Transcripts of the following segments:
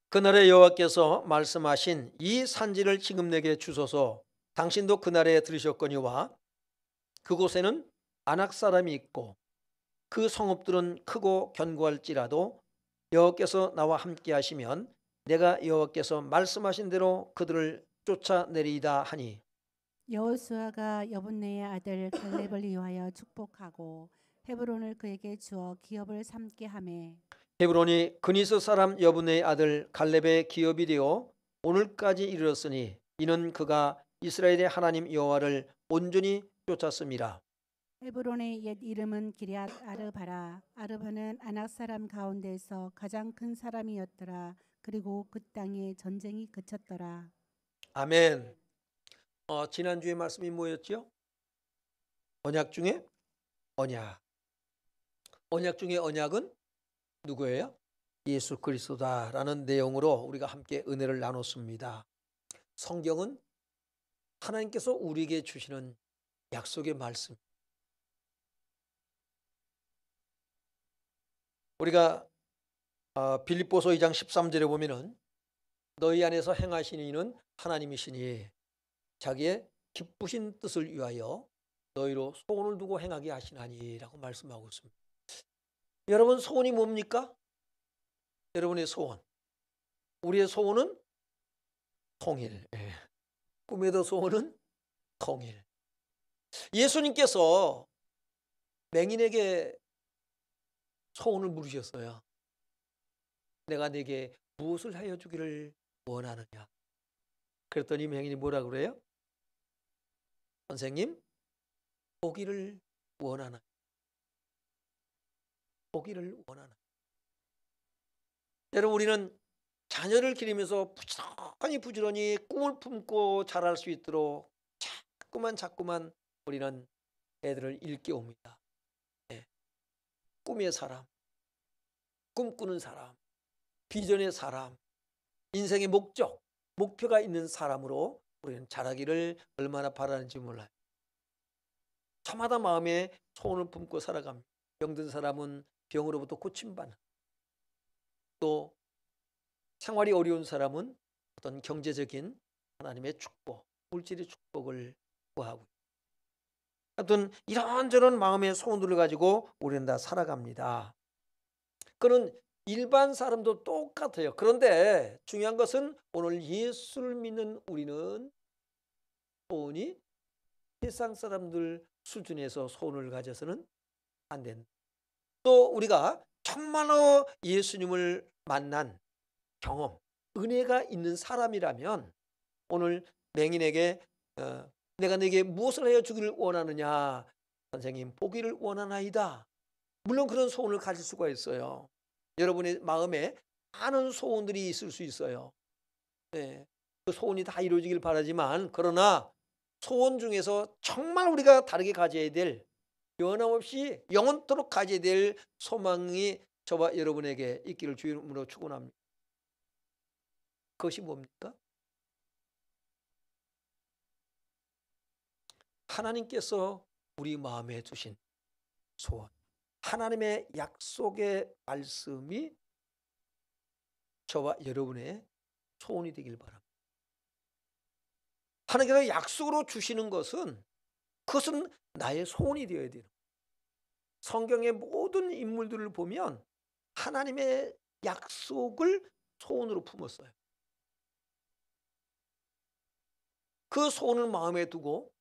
그날에 여호와께서 말씀하신 이 산지를 지금 내게 주소서. 당신도 그날에 들으셨거니와 그곳에는 아낙 사람이 있고 그 성읍들은 크고 견고할지라도 여호와께서 나와 함께 하시면 내가 여호와께서 말씀하신 대로 그들을 쫓아내리이다 하니. 여호수아가 여분네의 아들 갈렙을 위하여 축복하고 헤브론을 그에게 주어 기업을 삼게 하매 헤브론이 그니스 사람 여분의 아들 갈렙의 기업이 되어 오늘까지 이르렀으니 이는 그가 이스라엘의 하나님 여호와를 온전히 쫓았습니다. 헤브론의 옛 이름은 기럇 아르바라. 아르바는 아낙 사람 가운데서 가장 큰 사람이었더라. 그리고 그 땅에 전쟁이 그쳤더라. 아멘. 지난주에 말씀이 뭐였죠? 언약 중에 언약. 언약 중에 언약은 누구예요? 예수 그리스도다라는 내용으로 우리가 함께 은혜를 나눴습니다. 성경은 하나님께서 우리에게 주시는 약속의 말씀. 우리가 빌립보서 2장 13절에 보면은 너희 안에서 행하시는 이는 하나님이시니 자기의 기쁘신 뜻을 위하여 너희로 소원을 두고 행하게 하시나니라고 말씀하고 있습니다. 여러분 소원이 뭡니까? 여러분의 소원. 우리의 소원은 통일. 꿈에도 소원은 통일. 예수님께서 맹인에게 소원을 물으셨어요. 내가 네게 무엇을 하여 주기를 원하느냐. 그랬더니 맹인이 뭐라 그래요? 선생님, 보기를 원하나. 보기를 원하나. 여러분 우리는 자녀를 기르면서 부지런히 꿈을 품고 자랄 수 있도록 자꾸만 우리는 애들을 일깨웁니다. 네. 꿈의 사람, 꿈꾸는 사람, 비전의 사람, 인생의 목적, 목표가 있는 사람으로 우리는 자라기를 얼마나 바라는지 몰라요. 저마다 마음에 소원을 품고 살아갑니다. 병든 사람은 병으로부터 고침받는, 또 생활이 어려운 사람은 어떤 경제적인 하나님의 축복, 물질의 축복을 구하고, 하여튼 이런저런 마음의 소원들을 가지고 우리는 다 살아갑니다. 그런 일반 사람도 똑같아요. 그런데 중요한 것은 오늘 예수를 믿는 우리는 소원이 세상 사람들 수준에서 소원을 가져서는 안 된다. 또 우리가 정말로 예수님을 만난 경험, 은혜가 있는 사람이라면 오늘 맹인에게 내가 네게 무엇을 하여 주기를 원하느냐. 선생님, 보기를 원하나이다. 물론 그런 소원을 가질 수가 있어요. 여러분의 마음에 많은 소원들이 있을 수 있어요. 네, 그 소원이 다 이루어지길 바라지만 그러나 소원 중에서 정말 우리가 다르게 가져야 될, 변함없이 영원토록 가져야 될 소망이 저와 여러분에게 있기를 주님으로 축원합니다. 그것이 뭡니까? 하나님께서 우리 마음에 두신 소원, 하나님의 약속의 말씀이 저와 여러분의 소원이 되길 바랍니다. 하나님께서 약속으로 주시는 것은 그것은 나의 소원이 되어야 돼요. 성경의 모든 인물들을 보면 하나님의 약속을 소원으로 품었어요. 그 소원을 마음에 두고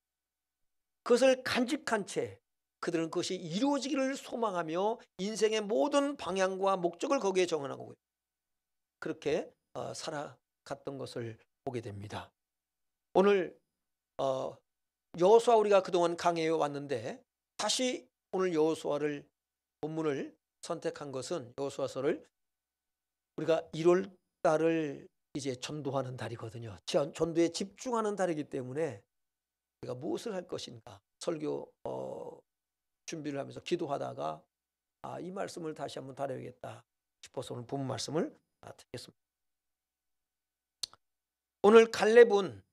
그것을 간직한 채 그들은 그것이 이루어지기를 소망하며 인생의 모든 방향과 목적을 거기에 정하는 거고요. 그렇게 살아갔던 것을 보게 됩니다. 오늘 여호수아 우리가 그동안 강해해 왔는데 다시 오늘 여호수아를 본문을 선택한 것은 여호수아서를 우리가 1월 달을 이제 전도하는 달이거든요. 전도에 집중하는 달이기 때문에 우리가 무엇을 할 것인가 설교 준비를 하면서 기도하다가 이 말씀을 다시 한번 다뤄야겠다 싶어서 오늘 본문 말씀을 듣겠습니다. 오늘 갈렙은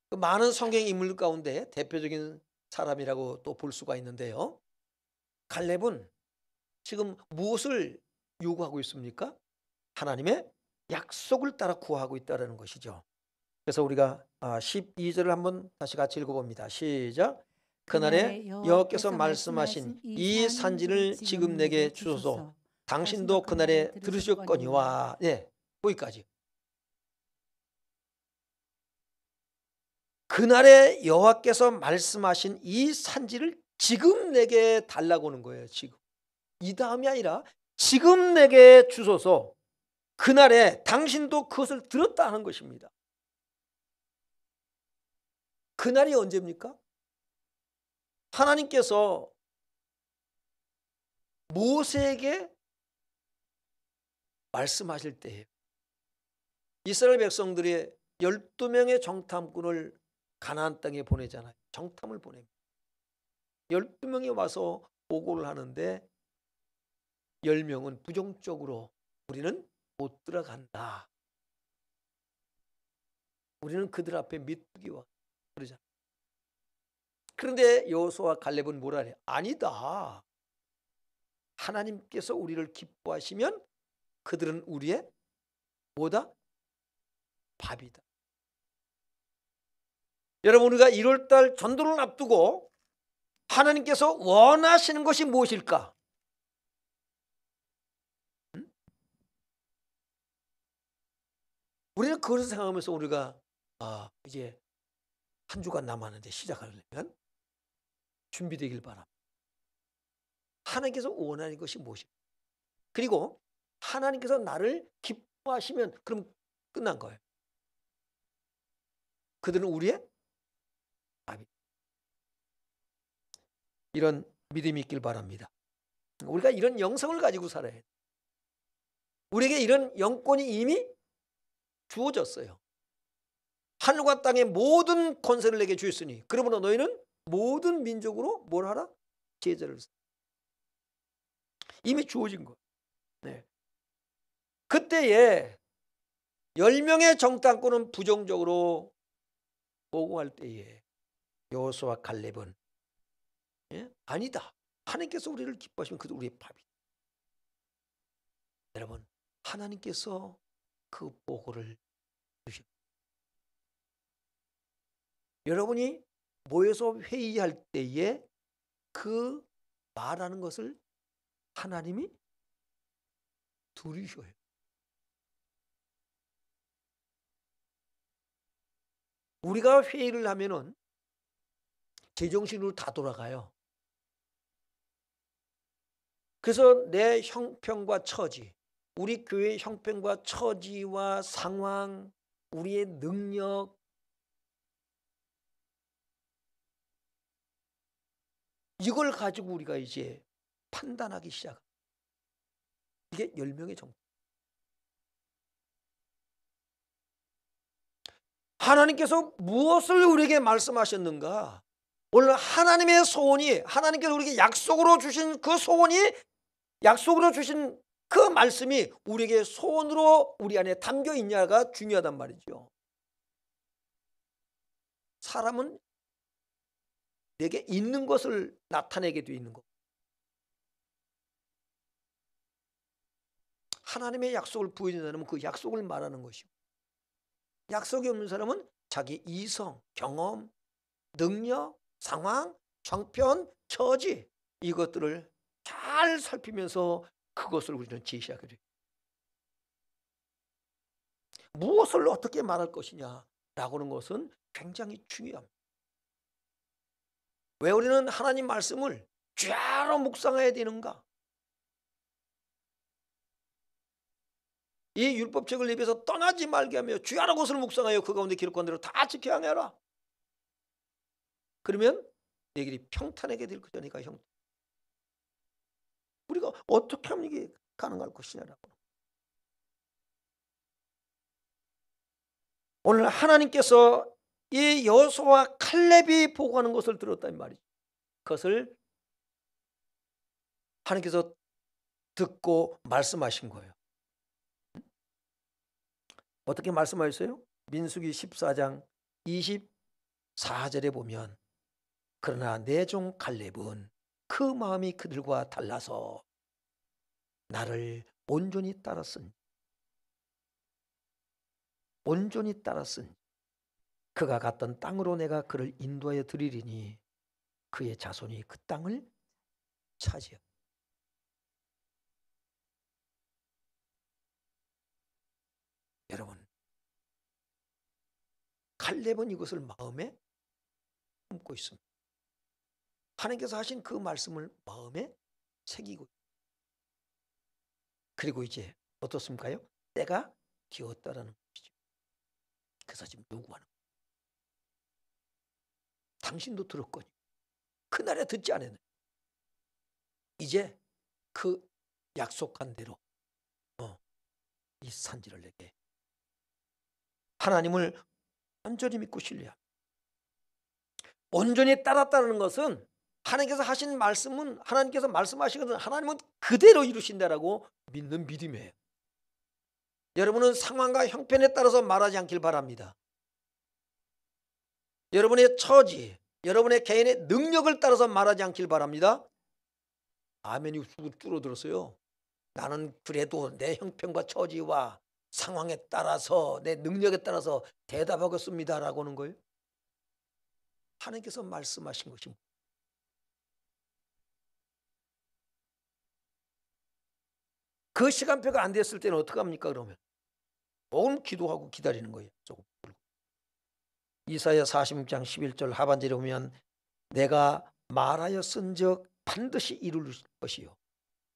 그 많은 성경 인물 가운데 대표적인 사람이라고 또 볼 수가 있는데요. 갈렙은 지금 무엇을 요구하고 있습니까? 하나님의 약속을 따라 구하고 있다는 것이죠. 그래서 우리가 12절을 한번 다시 같이 읽어봅니다. 시작. 그날에 여호와께서 말씀하신 이 산지를 지금 내게 주소서. 당신도 그날에 들으셨거니와. 네, 거기까지. 그날에 여호와께서 말씀하신 이 산지를 지금 내게 달라고 하는 거예요. 지금. 이 다음이 아니라 지금 내게 주소서. 그날에 당신도 그것을 들었다 하는 것입니다. 그날이 언제입니까? 하나님께서 모세에게 말씀하실 때에 이스라엘 백성들이 12명의 정탐꾼을 가나안 땅에 보내잖아요. 정탐을 보냅니다. 12명이 와서 보고를 하는데 10명은 부정적으로 우리는 못 들어간다. 우리는 그들 앞에 미뚜기와 그러잖아요. 그런데 여호수아와 갈렙은 뭐라 해요? 아니다. 하나님께서 우리를 기뻐하시면 그들은 우리의 뭐다? 밥이다. 여러분, 우리가 1월달 전도를 앞두고 하나님께서 원하시는 것이 무엇일까? 우리는 그것을 생각하면서 우리가 이제 한 주간 남았는데 시작하려면 준비되길 바랍니다. 하나님께서 원하는 것이 무엇일까? 그리고 하나님께서 나를 기뻐하시면 그럼 끝난 거예요. 그들은 우리의 밥이. 이런 믿음이 있길 바랍니다. 우리가 이런 영성을 가지고 살아야 해요. 우리에게 이런 영권이 이미 주어졌어요. 하늘과 땅의 모든 권세를 내게 주셨으니 그러므로 너희는 모든 민족으로 뭘 하라? 제자를 삼으라. 이미 주어진 거. 네. 그때에 10명의 정탐꾼은 부정적으로 보고할 때에 여호수아와 갈렙은 아니다. 하나님께서 우리를 기뻐하시면 그도 우리의 밥이다. 여러분, 하나님께서 그 보고를 주십니다. 여러분이 모여서 회의할 때에 그 말하는 것을 하나님이 들으셔요. 우리가 회의를 하면은 제정신으로 다 돌아가요. 그래서 내 형편과 처지, 우리 교회의 형편과 처지와 상황, 우리의 능력, 이걸 가지고 우리가 이제 판단하기 시작합니다. 이게 10명의 정탐. 하나님께서 무엇을 우리에게 말씀하셨는가? 오늘 하나님의 소원이, 하나님께서 우리에게 약속으로 주신 그 소원이, 약속으로 주신 그 말씀이 우리에게 소원으로 우리 안에 담겨 있냐가 중요하단 말이죠. 사람은 내게 있는 것을 나타내게 되어 있는 것. 하나님의 약속을 부여진 사람은 그 약속을 말하는 것이고, 약속이 없는 사람은 자기 이성, 경험, 능력, 상황, 형편, 처지, 이것들을 잘 살피면서 그것을 우리는 제시하게 돼요. 무엇을 어떻게 말할 것이냐라고 하는 것은 굉장히 중요합니다. 왜 우리는 하나님 말씀을 쥐하로 묵상해야 되는가? 이 율법책을 입에서 떠나지 말게 하며 쥐하로 것을 묵상하여 그 가운데 기록한 대로 다 지켜 행하라. 그러면 내 길이 평탄하게 될 것이니까. 우리가 어떻게 하면 이게 가능할 것이냐라고. 오늘 하나님께서 이 여호수아와 칼렙이 보고하는 것을 들었단 말이죠. 그것을 하나님께서 듣고 말씀하신 거예요. 어떻게 말씀하셨어요? 민수기 14장 24절에 보면 그러나 내 종 갈렙은 그 마음이 그들과 달라서 나를 온전히 따랐으니 온전히 따랐으니 그가 갔던 땅으로 내가 그를 인도하여 드리리니 그의 자손이 그 땅을 차지하리라. 여러분, 갈렙은 이것을 마음에 품고 있습니다. 하나님께서 하신 그 말씀을 마음에 새기고, 그리고 이제 어떻습니까요? 때가 되었다라는 것이죠. 그래서 지금 요구하는 거예요. 당신도 들었거니 그날에 듣지 않았느냐. 이제 그 약속한 대로 이 산지를 내게, 하나님을 온전히 믿고 신뢰합니다. 온전히 따랐다는 것은 하나님께서 하신 말씀은, 하나님께서 말씀하신 것은 하나님은 그대로 이루신다라고 믿는 믿음이에요. 여러분은 상황과 형편에 따라서 말하지 않길 바랍니다. 여러분의 처지, 여러분의 개인의 능력을 따라서 말하지 않길 바랍니다. 아멘이 줄어들었어요. 나는 그래도 내 형편과 처지와 상황에 따라서, 내 능력에 따라서 대답하겠습니다라고 하는 거예요. 하나님께서 말씀하신 것입니다. 그 시간표가 안 됐을 때는 어떡합니까? 그러면 조금 기도하고 기다리는 거예요. 조금. 이사야 46장 11절 하반절에 보면 내가 말하여 쓴즉 반드시 이룰 것이요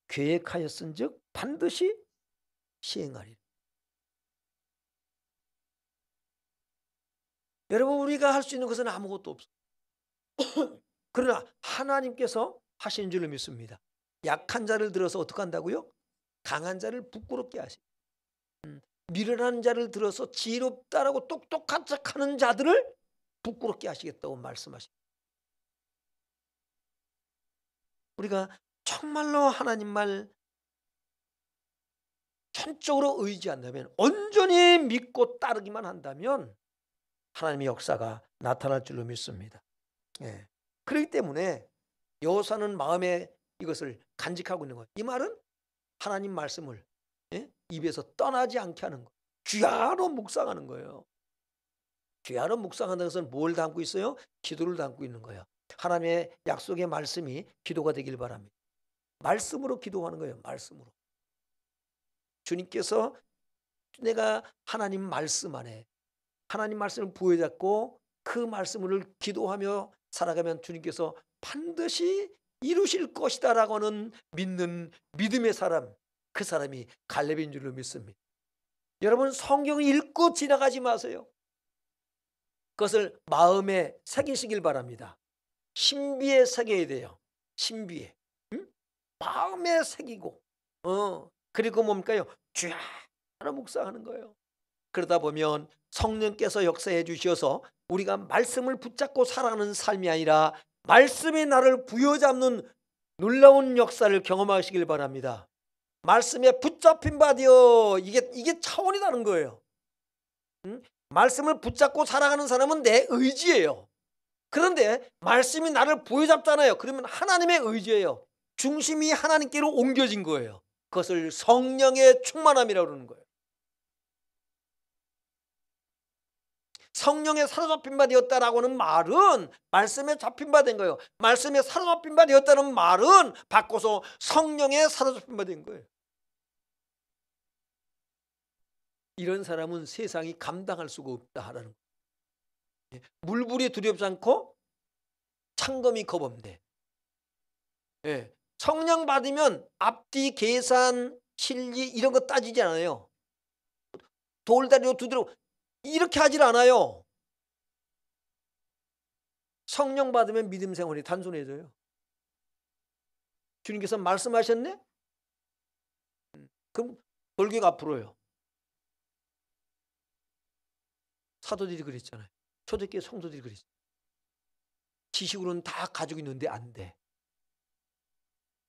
계획하여 쓴즉 반드시 시행하리라. 여러분, 우리가 할 수 있는 것은 아무것도 없어요. 그러나 하나님께서 하시는 줄로 믿습니다. 약한 자를 들어서 어떻게 한다고요? 강한 자를 부끄럽게 하시. 미련한 자를 들어서 지혜롭다라고 똑똑한 척하는 자들을 부끄럽게 하시겠다고 말씀하십니다. 우리가 정말로 하나님 말 전적으로 의지한다면, 온전히 믿고 따르기만 한다면 하나님의 역사가 나타날 줄로 믿습니다. 예. 그렇기 때문에 여호사는 마음에 이것을 간직하고 있는 거예요. 이 말은 하나님 말씀을 입에서 떠나지 않게 하는 거예요. 귀하로 묵상하는 거예요. 귀하로 묵상하는 것은 뭘 담고 있어요? 기도를 담고 있는 거예요. 하나님의 약속의 말씀이 기도가 되길 바랍니다. 말씀으로 기도하는 거예요. 말씀으로. 주님께서 내가 하나님 말씀 안에, 하나님 말씀을 부여잡고 그 말씀을 기도하며 살아가면 주님께서 반드시 이루실 것이다 라고 하는 믿는 믿음의 사람, 그 사람이 갈렙인 줄로 믿습니다. 여러분, 성경을 읽고 지나가지 마세요. 그것을 마음에 새기시길 바랍니다. 신비에 새겨야 돼요. 신비에. 마음에 새기고 그리고 뭡니까요? 쥐하로 묵상하는 거예요. 그러다 보면 성령께서 역사해 주셔서 우리가 말씀을 붙잡고 살아가는 삶이 아니라 말씀이 나를 부여잡는 놀라운 역사를 경험하시길 바랍니다. 말씀에 붙잡힌 바 되어, 이게 차원이 다른 거예요. 말씀을 붙잡고 살아가는 사람은 내 의지예요. 그런데 말씀이 나를 부여잡잖아요. 그러면 하나님의 의지예요. 중심이 하나님께로 옮겨진 거예요. 그것을 성령의 충만함이라고 그러는 거예요. 성령에 사로잡힌 바 되었다라고 하는 말은 말씀에 잡힌 바 된 거예요. 말씀에 사로잡힌 바 되었다는 말은 바꿔서 성령에 사로잡힌 바 된 거예요. 이런 사람은 세상이 감당할 수가 없다라는 거예요. 물불이 두렵지 않고 창검이 겁없네. 성령 받으면 앞뒤 계산 실리 이런 거 따지지 않아요. 돌다리로 두드려 이렇게 하질 않아요. 성령 받으면 믿음 생활이 단순해져요. 주님께서 말씀하셨네? 그럼 돌기가 앞으로요. 사도들이 그랬잖아요. 초대교회 성도들이 그랬잖아요. 지식으로는 다 가지고 있는데 안 돼.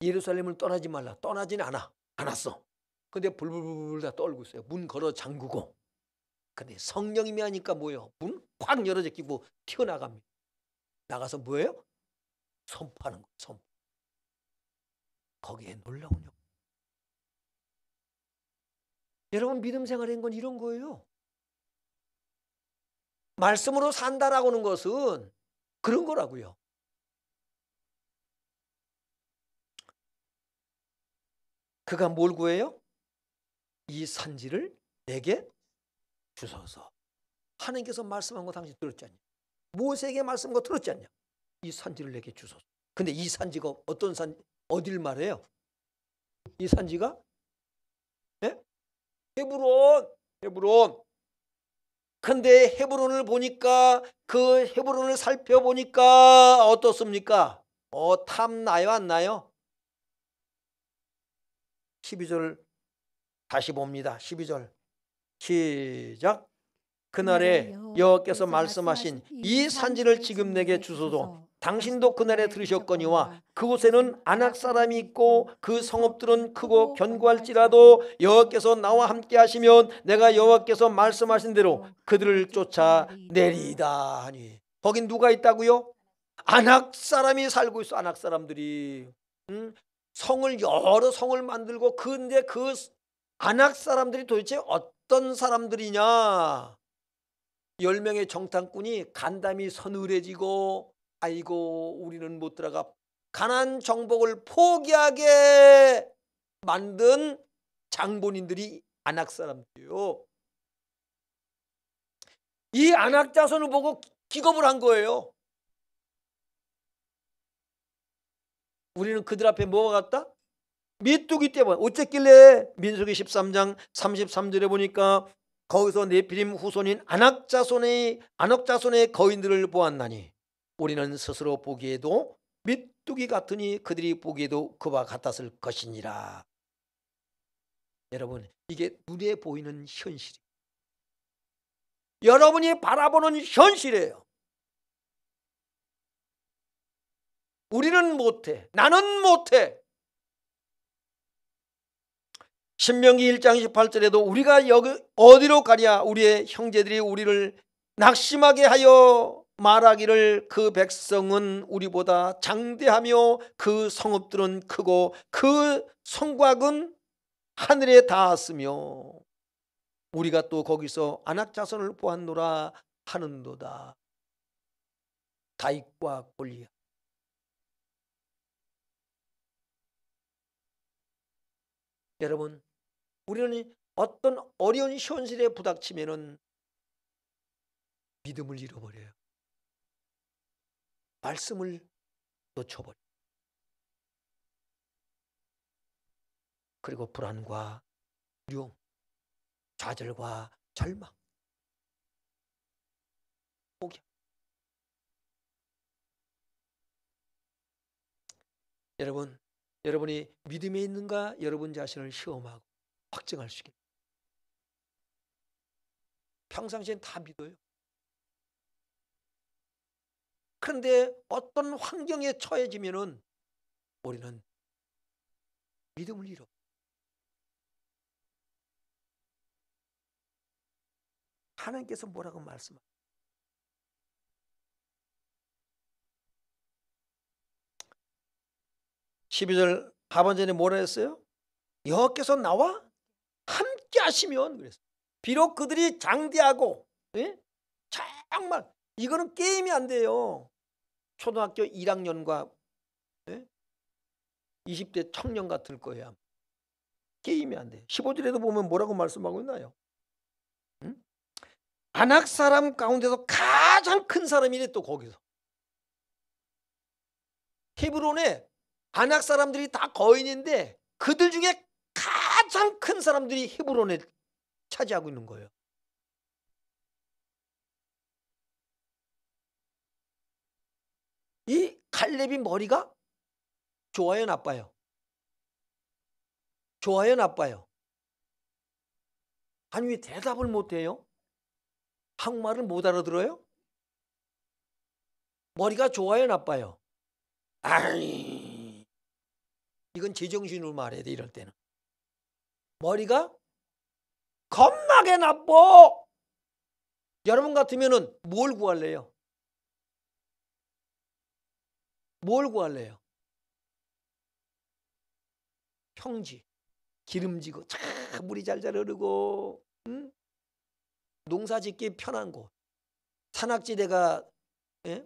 예루살렘을 떠나지 말라. 떠나진 않았어. 근데 불불불 다 떨고 있어요. 문 걸어 잠그고. 근데 성령님이 하니까 뭐예요? 문 확 열어 제끼고 튀어나갑니다. 나가서 뭐예요? 선포하는 거예요. 선포. 거기에 놀라운 역. 여러분, 믿음 생활인 건 이런 거예요. 말씀으로 산다라고 하는 것은 그런 거라고요. 그가 뭘 구해요? 이 산지를 내게 주소서. 하나님께서 말씀한 거 당신 들었지 않냐? 모세에게 말씀한 거 들었지 않냐? 이 산지를 내게 주소서. 근데 이 산지가 어떤 어딜 말해요? 이 산지가 네? 헤브론. 근데 헤브론을 보니까 그 헤브론을 살펴보니까 어떻습니까? 탐나요 안 나요? 12절 다시 봅니다. 12절 시작. 그날에 여호와께서 말씀하신 이 산지를 지금 내게 주소서. 당신도 그날에 들으셨거니와 그곳에는 아낙 사람이 있고 그 성읍들은 크고 견고할지라도 여호와께서 나와 함께 하시면 내가 여호와께서 말씀하신 대로 그들을 쫓아내리이다 하니. 거긴 누가 있다고요? 아낙 사람이 살고 있어. 아낙 사람들이 여러 성을 만들고. 근데 그 아낙 사람들이 도대체 어떤 사람들이냐? 10명의 정탐꾼이 간담이 서늘해지고 아이고 우리는 못 들어가 가나안 정복을 포기하게 만든 장본인들이 아낙 사람들이에요. 이 아낙 자손을 보고 기겁을 한 거예요. 우리는 그들 앞에 뭐가 같다? 메뚜기 떼봐. 어쨌길래 민수기 13장 33절에 보니까 거기서 네피림 후손인 아낙 자손의 거인들을 보았나니 우리는 스스로 보기에도 메뚜기 같으니 그들이 보기에도 그와 같았을 것이니라. 여러분, 이게 눈에 보이는 현실이에요. 여러분이 바라보는 현실이에요. 우리는 못해. 나는 못해. 신명기 1장 18절에도 우리가 여기 어디로 가랴? 우리의 형제들이 우리를 낙심하게 하여 말하기를 그 백성은 우리보다 장대하며 그 성읍들은 크고 그 성곽은 하늘에 닿았으며 우리가 또 거기서 아낙 자손을 보았노라 하는도다. 다윗과 골리앗. 여러분, 우리는 어떤 어려운 현실에 부닥치면은 믿음을 잃어버려요. 말씀을 놓쳐버려요. 그리고 불안과 두려움, 좌절과 절망, 포기. 여러분이 믿음에 있는가? 여러분 자신을 시험하고 확증할 수 있게. 평상시엔 다 믿어요. 그런데 어떤 환경에 처해지면은 우리는 믿음을 잃어. 하나님께서 뭐라고 말씀하세요? 12절 하반절에 뭐라 했어요? 여호와께서 나와 함께 하시면 그랬어요. 비록 그들이 장대하고 정말 이거는 게임이 안 돼요. 초등학교 1학년과 20대 청년 같을 거예요. 게임이 안 돼. 15절에도 보면 뭐라고 말씀하고 있나요? 아낙 사람 가운데서 가장 큰 사람이래. 또 거기서 헤브론에 아낙 사람들이 다 거인인데 그들 중에 가장 큰 사람들이 헤브론에 차지하고 있는 거예요. 이 갈렙이 머리가 좋아요, 나빠요? 좋아요, 나빠요? 아니 왜 대답을 못해요? 한국말을 못 알아들어요? 머리가 좋아요, 나빠요? 아이, 이건 제정신으로 말해야 돼. 이럴 때는 머리가 겁나게 나빠. 여러분 같으면은 뭘 구할래요? 뭘 구할래요? 평지, 기름지고 참 물이 잘잘 흐르고 농사짓기 편한 곳, 산악지대가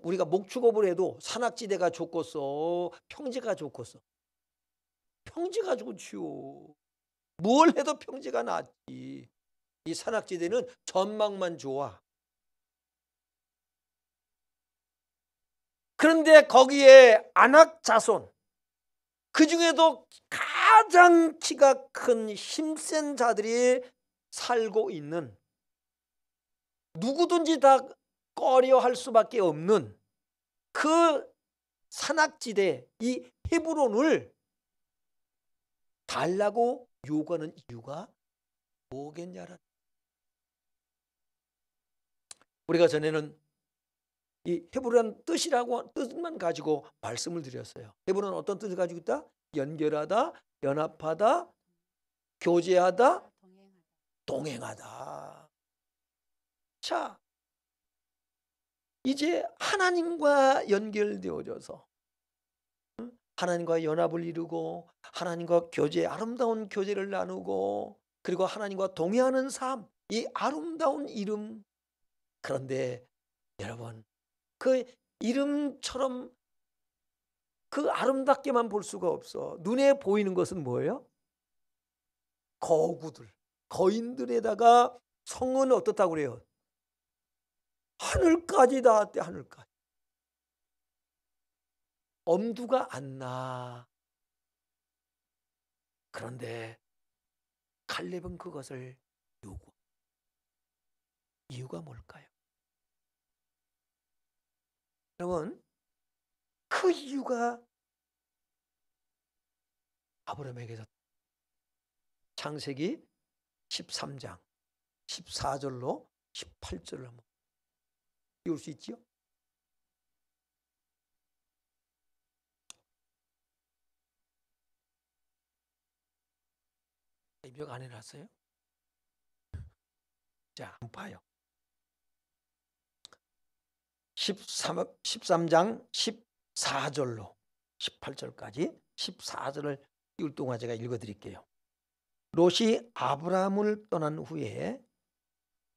우리가 목축업을 해도 산악지대가 좋겠어, 평지가 좋겠어? 평지가 좋지요. 뭘 해도 평지가 낫지. 이 산악지대는 전망만 좋아. 그런데 거기에 아낙 자손, 그 중에도 가장 키가 큰 힘센 자들이 살고 있는, 누구든지 다 꺼려할 수밖에 없는 그 산악지대, 이 헤브론을 달라고 요구하는 이유가 뭐겠냐라. 우리가 전에는 이 헤브론이라는 뜻만 가지고 말씀을 드렸어요. 헤브론은 어떤 뜻을 가지고 있다? 연결하다, 연합하다, 교제하다, 동행하다. 자, 이제 하나님과 연결되어져서 하나님과 연합을 이루고 하나님과 교제, 아름다운 교제를 나누고 그리고 하나님과 동행하는 삶, 이 아름다운 이름. 그런데 여러분, 그 이름처럼 그 아름답게만 볼 수가 없어. 눈에 보이는 것은 뭐예요? 거구들, 거인들에다가 성은 어떻다고 그래요? 하늘까지 닿았대. 하늘까지. 엄두가 안 나. 그런데 갈렙은 그것을 요구. 이유가 뭘까요? 여러분, 그 이유가 아브라함에게서 창세기 13장 14절로 18절을 한번 띄울 수 있지요? 입력 안 해놨어요? 자, 한번 봐요. 13장 14절로 18절까지 14절을 띄울 동안 제가 읽어드릴게요. 롯이 아브라함을 떠난 후에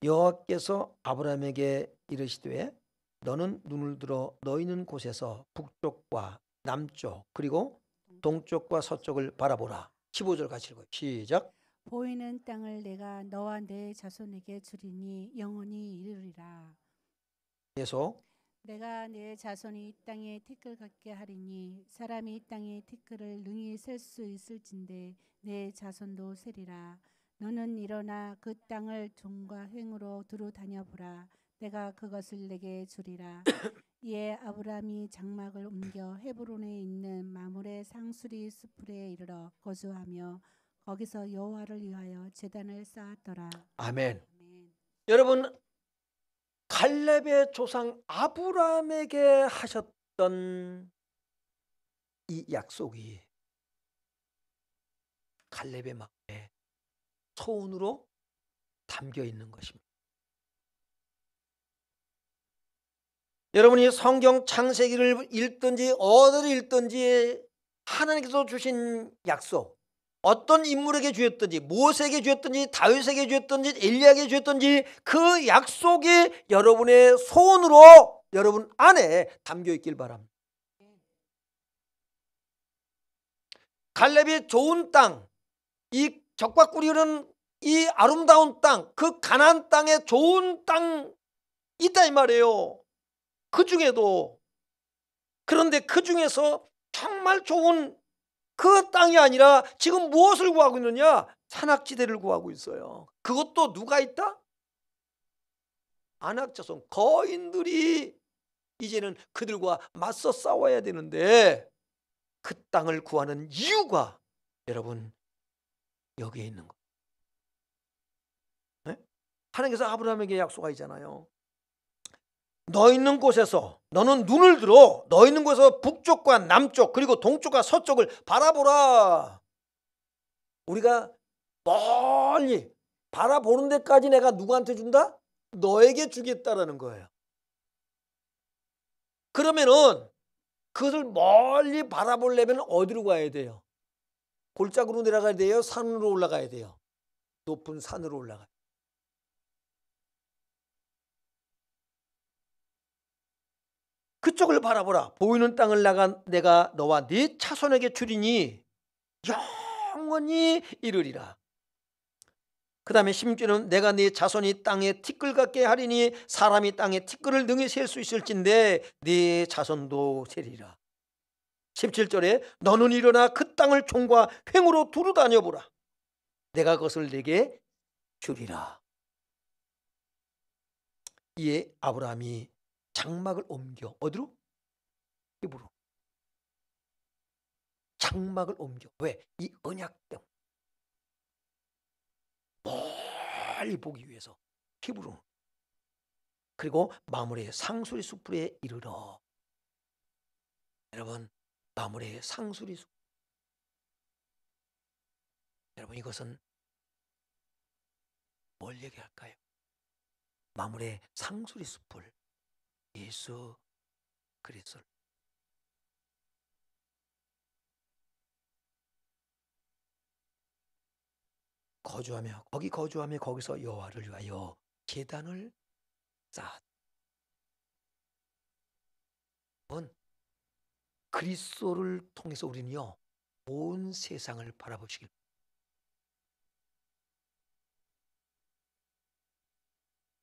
여호와께서 아브라함에게 이르시되 너는 눈을 들어 너 있는 곳에서 북쪽과 남쪽 그리고 동쪽과 서쪽을 바라보라. 15절 같이 읽어요. 시작. 보이는 땅을 내가 너와 내 자손에게 주리니 영원히 이르리라. 계속. 내가 내 자손이 이 땅에 티끌 같게 하리니 사람이 이 땅에 티끌을 능히 셀 수 있을진데 내 자손도 세리라. 너는 일어나 그 땅을 종과 횡으로 두루 다녀보라. 내가 그것을 내게 주리라. 이에 아브라함이 장막을 옮겨 헤브론에 있는 마므레 상수리 수풀에 이르러 거주하며 거기서 여호와를 위하여 제단을 쌓았더라. 아멘. 아멘. 여러분, 갈렙의 조상 아브라함에게 하셨던 이 약속이 갈렙의 마음에 소원으로 담겨 있는 것입니다. 여러분이 성경 창세기를 읽든지 어디를 읽든지 하나님께서 주신 약속, 어떤 인물에게 주었든지 모세에게 주었든지 다윗에게 주었든지 엘리야에게 주었든지 그 약속이 여러분의 소원으로 여러분 안에 담겨 있길 바랍니다. 갈렙이 좋은 땅, 이 적박꿀이 흐르는 이 아름다운 땅, 그 가나안 땅에 좋은 땅 있다 이 말이에요. 그 중에도, 그런데 그 중에서 정말 좋은 그 땅이 아니라 지금 무엇을 구하고 있느냐? 산악지대를 구하고 있어요. 그것도 누가 있다? 아낙 자손, 거인들이 이제는 그들과 맞서 싸워야 되는데 그 땅을 구하는 이유가 여러분 여기에 있는 거예요. 네? 하나님께서 아브라함에게 약속하시잖아요. 너 있는 곳에서 너는 눈을 들어 너 있는 곳에서 북쪽과 남쪽 그리고 동쪽과 서쪽을 바라보라. 우리가 멀리 바라보는 데까지 내가 누구한테 준다? 너에게 주겠다라는 거예요. 그러면은 그것을 멀리 바라보려면 어디로 가야 돼요? 골짜기로 내려가야 돼요? 산으로 올라가야 돼요? 높은 산으로 올라가요. 그쪽을 바라보라. 보이는 땅을 내가 너와 네 자손에게 주리니 영원히 이르리라. 그 다음에 16절은 내가 네 자손이 땅에 티끌 같게 하리니 사람이 땅에 티끌을 능히 셀 수 있을진데 네 자손도 세리라. 17절에 너는 일어나 그 땅을 종과 횡으로 두루 다녀보라. 내가 그것을 내게 주리라. 이에 아브라함이 장막을 옮겨 어디로? 히브로. 장막을 옮겨. 왜? 이 언약 때문에. 멀리 보기 위해서 히브로. 그리고 마므레 상수리 숲에 이르러. 여러분, 마므레 상수리 숲. 여러분, 이것은 뭘 얘기할까요? 마므레 상수리 숲을 예수 그리스도를 거주하며 거기서 여호와를 위하여 제단을 쌓았다. 그리스도를 통해서 우리는요 온 세상을 바라보시길.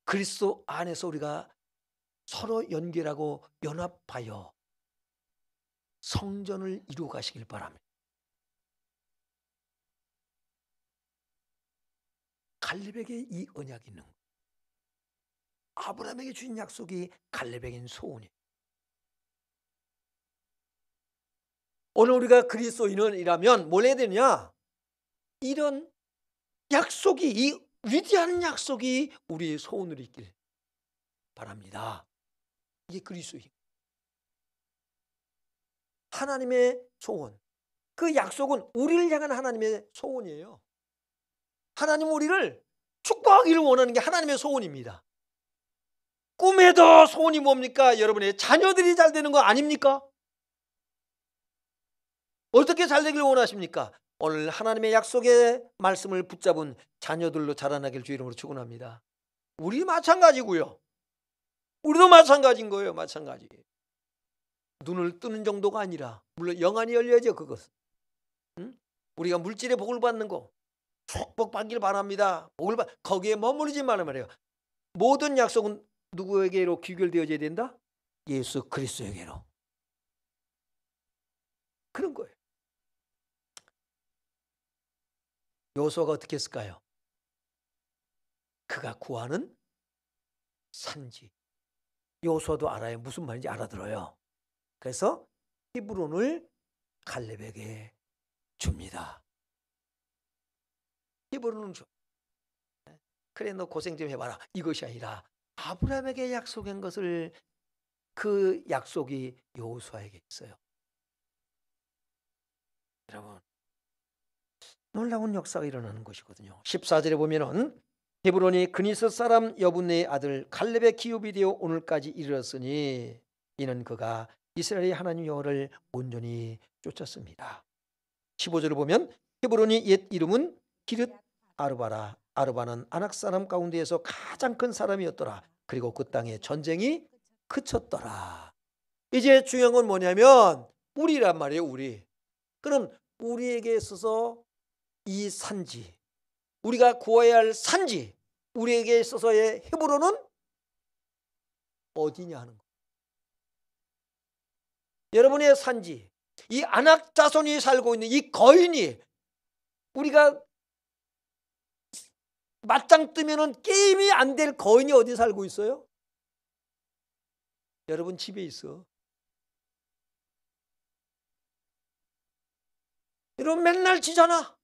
그리스도 안에서 우리가 서로 연결하고 연합하여 성전을 이루어 가시길 바랍니다. 갈렙에게 이 언약이 있는 거예요. 아브라함에게 주신 약속이 갈렙에게는 소원이에요. 오늘 우리가 그리스도인이라면 뭘 해야 되느냐? 이런 약속이, 이 위대한 약속이 우리의 소원으로 있길 바랍니다. 이게 그리스도인. 하나님의 소원. 그 약속은 우리를 향한 하나님의 소원이에요. 하나님은 우리를 축복하기를 원하는 게 하나님의 소원입니다. 꿈에도 소원이 뭡니까? 여러분의 자녀들이 잘 되는 거 아닙니까? 어떻게 잘 되길 원하십니까? 오늘 하나님의 약속의 말씀을 붙잡은 자녀들로 자라나길 주 이름으로 축원합니다. 우리 마찬가지고요. 우리도 마찬가지인 거예요. 마찬가지. 눈을 뜨는 정도가 아니라 물론 영안이 열려야죠. 그것은. 우리가 물질의 복을 받는 거 축복받길 바랍니다. 거기에 머무르지 말란 말이에요. 모든 약속은 누구에게로 귀결되어져야 된다? 예수 그리스도에게로. 그런 거예요. 여호수아가 어떻게 했을까요? 그가 구하는 산지. 여호수아도 알아요. 무슨 말인지 알아들어요. 그래서 히브론을 갈렙에게 줍니다. 히브론은 줘. 그래 너 고생 좀 해봐라. 이것이 아니라 아브라함에게 약속한 것을 그 약속이 여호수아에게 있어요. 여러분 놀라운 역사가 일어나는 것이거든요. 14절에 보면은 헤브론이 그니스 사람 여분네의 아들 갈렙의 기업이 되어 오늘까지 이르렀으니 이는 그가 이스라엘의 하나님 여호와를 온전히 쫓았습니다. 15절을 보면 헤브론이 옛 이름은 기럇 아르바라. 아르바는 아낙 사람 가운데에서 가장 큰 사람이었더라. 그리고 그 땅에 전쟁이 그쳤더라. 이제 중요한 건 뭐냐면 우리란 말이에요. 우리. 그럼 우리에게 있어서 이 산지, 우리가 구해야 할 산지, 우리에게 있어서의 헤브론은 어디냐 하는 거. 여러분의 산지, 이 아낙 자손이 살고 있는 이 거인이, 우리가 맞짱 뜨면은 게임이 안 될 거인이 어디 살고 있어요? 여러분 집에 있어. 여러분 맨날 지잖아.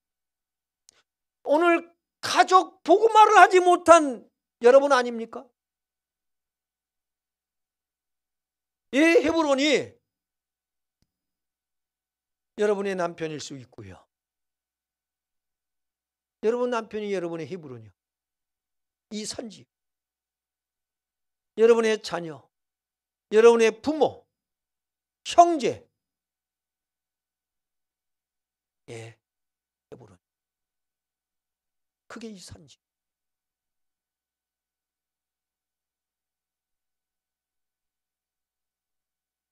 오늘 가족 복음화를 하지 못한 여러분 아닙니까? 이 헤브론이 여러분의 남편일 수 있고요. 여러분 남편이 여러분의 헤브론이요. 이 산지, 여러분의 자녀, 여러분의 부모, 형제, 헤브론. 그게 이 산지.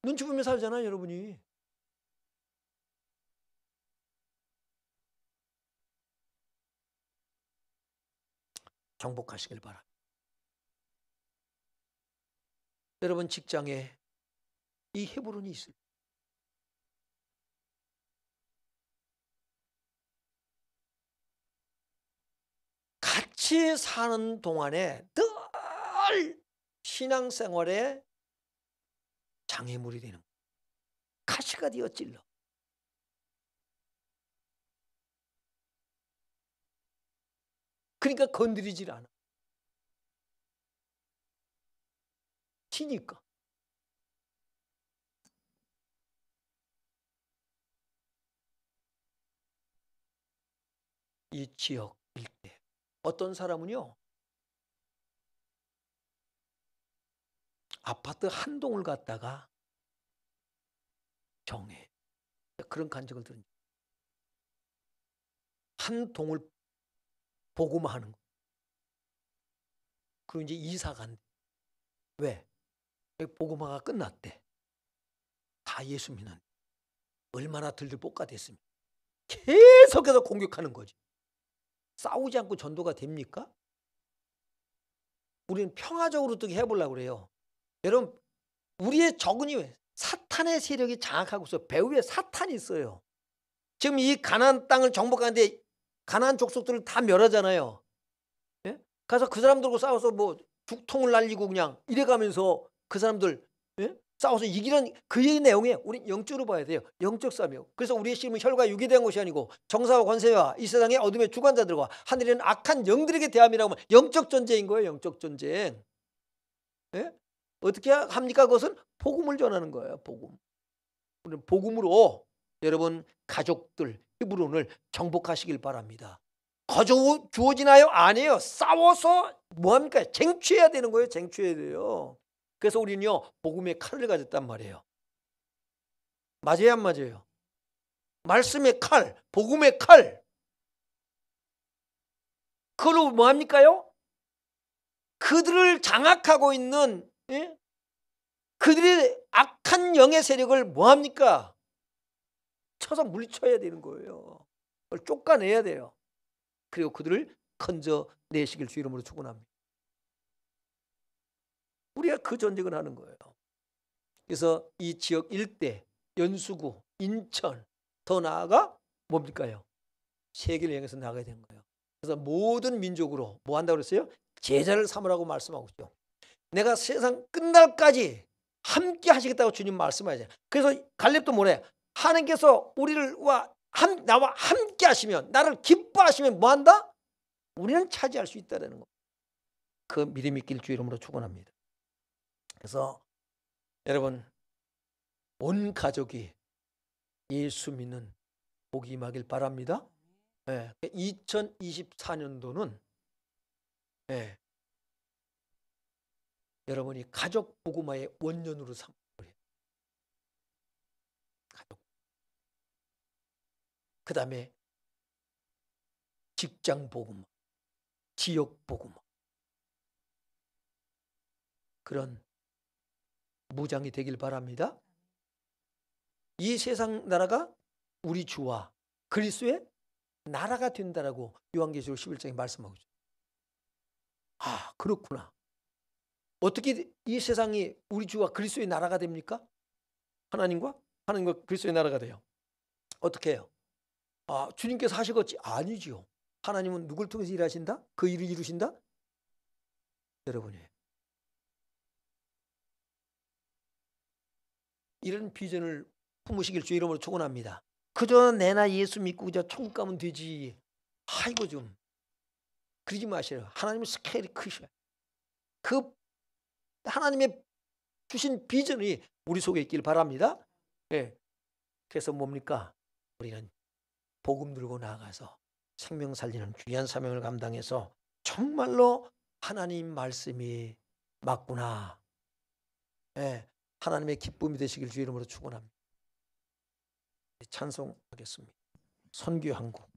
눈치 보며 살잖아요, 여러분이. 정복하시길 바랍니다. 여러분 직장에 이 헤브론이 있어요. 같이 사는 동안에 늘 신앙생활에 장애물이 되는 거예요. 가시가 되어 찔러. 그러니까 건드리질 않아. 튀니까. 이 지역 일대 어떤 사람은요, 아파트 한 동을 갖다가 정해. 그런 간증을 들은 한 동을 복음화하는 거. 그리고 이제 이사 간대. 왜? 복음화가 끝났대. 다 예수 믿는. 얼마나 들들 볶아댔습니까? 계속해서 공격하는 거지. 싸우지 않고 전도가 됩니까? 우리는 평화적으로 어떻게 해보려고 그래요. 여러분, 우리의 적은이 왜? 사탄의 세력이 장악하고 있어요. 배후에 사탄이 있어요. 지금 이 가나안 땅을 정복하는데 가나안 족속들을 다 멸하잖아요. 예? 가서 그 사람들하고 싸워서 뭐 죽통을 날리고 그냥 이래가면서 그 사람들, 예? 싸워서 이기는 그 얘기 내용에 우리 영적으로 봐야 돼요. 영적 싸움이요. 그래서 우리의 씨름은 혈과 육에 대한 것이 아니고 정사와 권세와 이 세상의 어둠의 주관자들과 하늘에는 악한 영들에게 대함이라고 하면 영적 전쟁인 거예요. 영적 전쟁. 예? 어떻게 합니까? 그것은 복음을 전하는 거예요. 복음. 우리는 복음으로 여러분 가족들 히브론을 정복하시길 바랍니다. 거저 주어지나요? 아니에요. 싸워서 뭐합니까? 쟁취해야 되는 거예요. 쟁취해야 돼요. 그래서 우리는요 복음의 칼을 가졌단 말이에요. 맞아요, 안 맞아요? 말씀의 칼, 복음의 칼. 그걸로 뭐합니까요? 그들을 장악하고 있는, 예? 그들의 악한 영의 세력을 뭐합니까? 쳐서 물리쳐야 되는 거예요. 그걸 쫓아내야 돼요. 그리고 그들을 건져내시길 주 이름으로 축원합니다. 우리가 그 전쟁을 하는 거예요. 그래서 이 지역 일대, 연수구, 인천, 더 나아가 뭡니까요? 세계를 향해서 나가야 되는 거예요. 그래서 모든 민족으로 뭐 한다고 그랬어요? 제자를 삼으라고 말씀하고 있죠. 내가 세상 끝날까지 함께 하시겠다고 주님 말씀하세요. 그래서 갈렙도 뭐래? 하나님께서 나와 함께 하시면, 나를 기뻐하시면 뭐한다? 우리는 차지할 수 있다는 거. 그 믿음 있길 주 이름으로 축원합니다. 그래서 여러분 온 가족이 예수 믿는 복이 임하길 바랍니다. 2024년도는 여러분이 가족 복음화의 원년으로 삼으세요. 가족. 그 다음에 직장 복음화, 지역 복음화. 그런 무장이 되길 바랍니다. 이 세상 나라가 우리 주와 그리스도의 나라가 된다라고 요한계시록 11장에 말씀하고 있죠. 아, 그렇구나. 어떻게 이 세상이 우리 주와 그리스도의 나라가 됩니까? 하나님과 그리스도의 나라가 돼요. 어떻게 해요? 아, 주님께서 하시겠지? 아니지요. 하나님은 누굴 통해서 일하신다? 그 일을 이루신다? 여러분이 이런 비전을 품으시길 주 이름으로 축원합니다. 그저 내나 예수 믿고 그저 천국 가면 되지. 아이고 좀 그러지 마세요. 하나님의 스케일이 크셔요. 그 하나님의 주신 비전이 우리 속에 있길 바랍니다. 그래서 뭡니까? 우리는 복음 들고 나가서 생명 살리는 귀한 사명을 감당해서 정말로 하나님 말씀이 맞구나. 하나님의 기쁨이 되시길 주 이름으로 축원합니다. 찬송하겠습니다. 선교 한국.